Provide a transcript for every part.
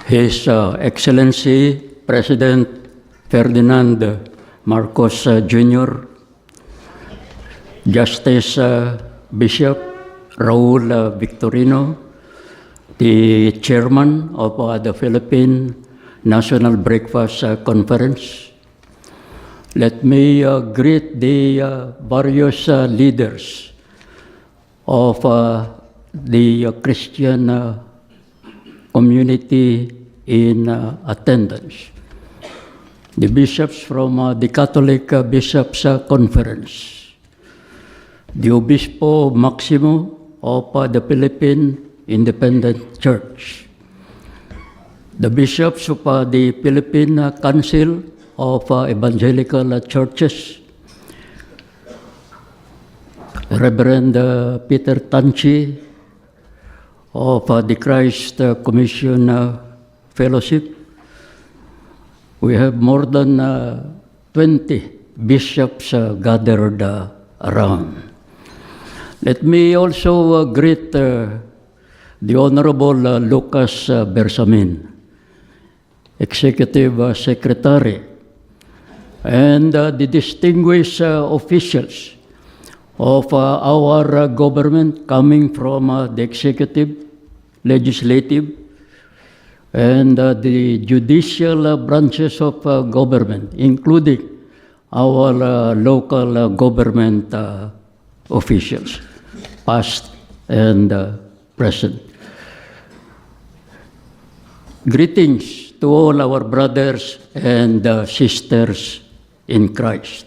His Excellency President Ferdinand Marcos Jr., Justice Bishop Raul Victorino, the Chairman of the Philippine National Breakfast Conference. Let me greet the various leaders of the Christian community in attendance. The bishops from the Catholic Bishops Conference, the Obispo Maximo of the Philippine Independent Church, the bishops of the Philippine Council of Evangelical Churches, Reverend Peter Tanchi of the Christ Commission Fellowship. We have more than 20 bishops gathered around. Let me also greet the Honorable Lucas Bersamin, Executive Secretary, and the distinguished officials of our government coming from the executive, legislative, and the judicial branches of government, including our local government officials, past and present. Greetings to all our brothers and sisters in Christ.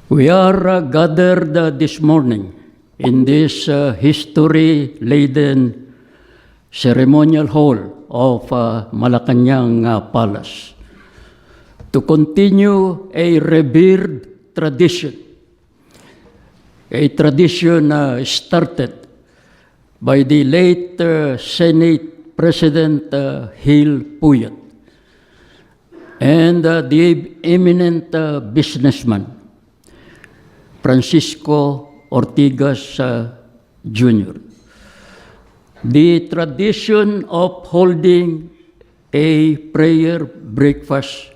We are gathered this morning in this history-laden ceremonial hall of Malacanang Palace to continue a revered tradition, a tradition started by the late Senate President Gil Puyat and the eminent businessman Francisco Ortigas Jr. The tradition of holding a prayer breakfast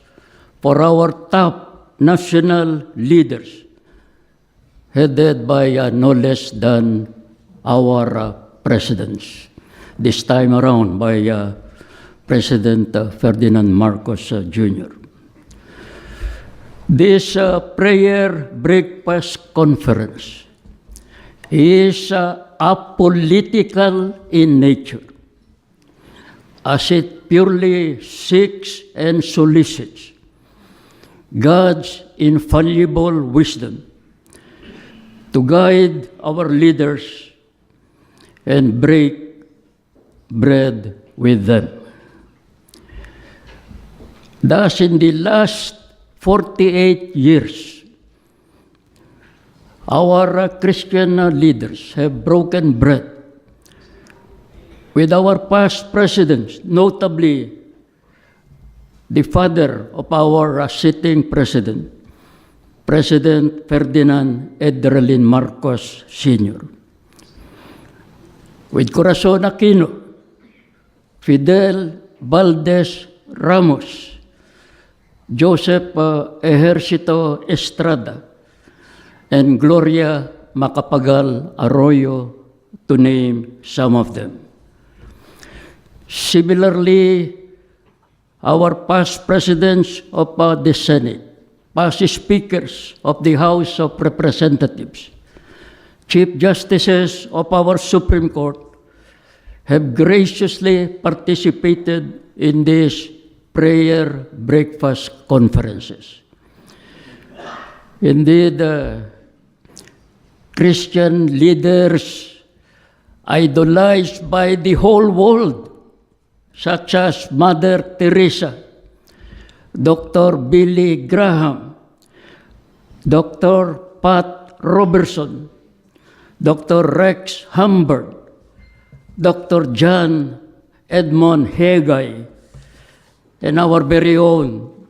for our top national leaders, headed by no less than our presidents, this time around by President Ferdinand Marcos Jr. This prayer breakfast conference is apolitical in nature, as it purely seeks and solicits God's infallible wisdom to guide our leaders and break bread with them. Thus, in the last 48 years, our Christian leaders have broken bread with our past presidents, notably the father of our sitting president, President Ferdinand Edralin Marcos Sr., with Corazon Aquino, Fidel Valdez Ramos, Joseph Ejercito Estrada, and Gloria Macapagal Arroyo, to name some of them. Similarly, our past presidents of the Senate, past speakers of the House of Representatives, Chief Justices of our Supreme Court have graciously participated in these prayer breakfast conferences. Indeed, Christian leaders idolized by the whole world, such as Mother Teresa, Dr. Billy Graham, Dr. Pat Robertson, Dr. Rex Humbard, Dr. John Edmond Haggai, and our very own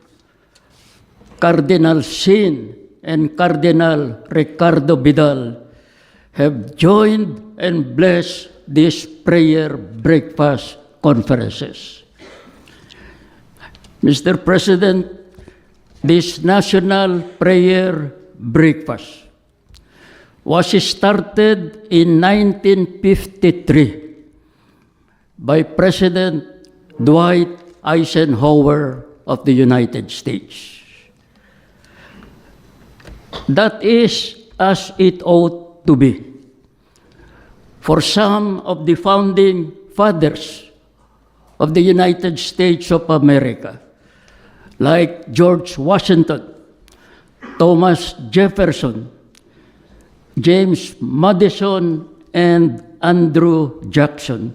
Cardinal Sin and Cardinal Ricardo Vidal have joined and blessed this prayer breakfast conferences. Mr. President, this National Prayer Breakfast was started in 1953 by President Dwight Eisenhower of the United States. That is as it ought to be. For some of the founding fathers of the United States of America, like George Washington, Thomas Jefferson, James Madison, and Andrew Jackson,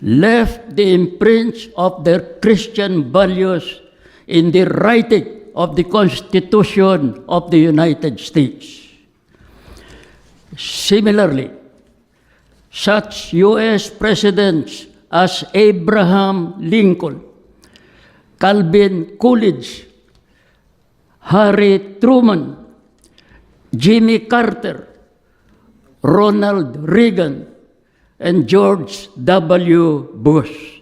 left the imprint of their Christian values in the writing of the Constitution of the United States. Similarly, such U.S. presidents as Abraham Lincoln, Calvin Coolidge, Harry Truman, Jimmy Carter, Ronald Reagan, and George W. Bush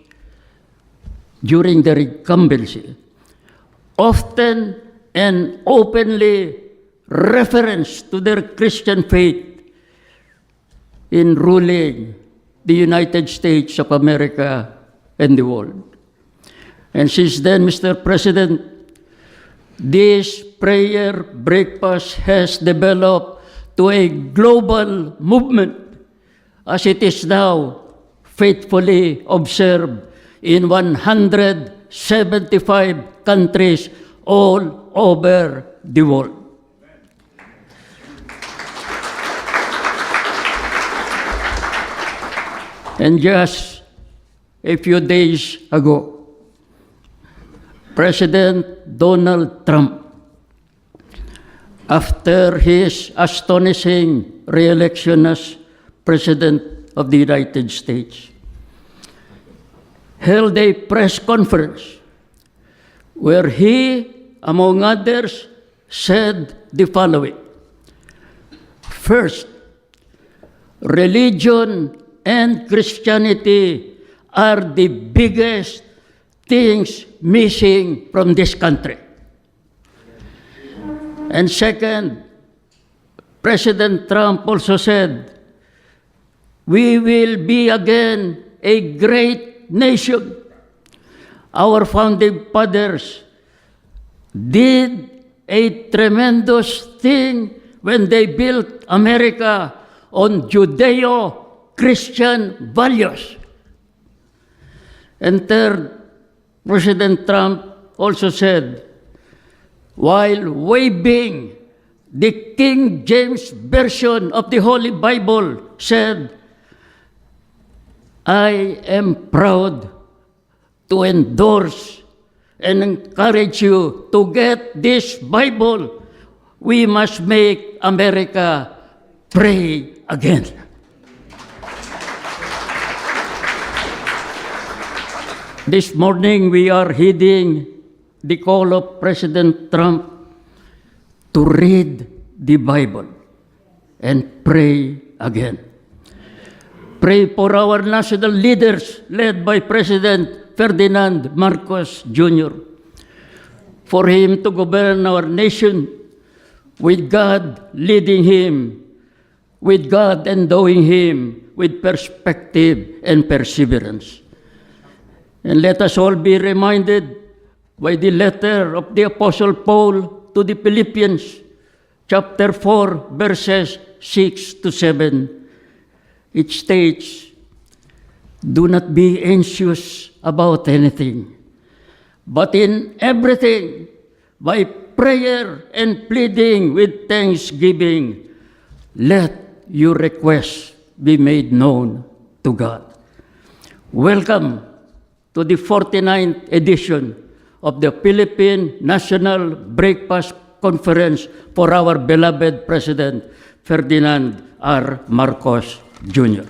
during their incumbency often and openly reference to their Christian faith in ruling the United States of America and the world. And since then, Mr. President, this prayer breakfast has developed to a global movement as it is now faithfully observed in 175 countries all over the world. And just a few days ago, President Donald Trump, after his astonishing re-election as President of the United States, held a press conference where he, among others, said the following: First, religion and Christianity are the biggest things missing from this country. And second, President Trump also said, we will be again a great nation. Our founding fathers did a tremendous thing when they built America on Judeo-Christian values. And third, President Trump also said, while waving the King James Version of the Holy Bible, said, I am proud to endorse and encourage you to get this Bible. We must make America pray again. This morning, we are heeding the call of President Trump to read the Bible and pray again. Pray for our national leaders led by President Ferdinand Marcos Jr., for him to govern our nation with God leading him, with God endowing him with perspective and perseverance. And let us all be reminded by the letter of the Apostle Paul to the Philippians, chapter 4, verses 6 to 7. It states, do not be anxious about anything, but in everything, by prayer and pleading with thanksgiving, let your requests be made known to God. Welcome to the 49th edition of the Philippine National Breakfast Conference for our beloved President Ferdinand R. Marcos Jr.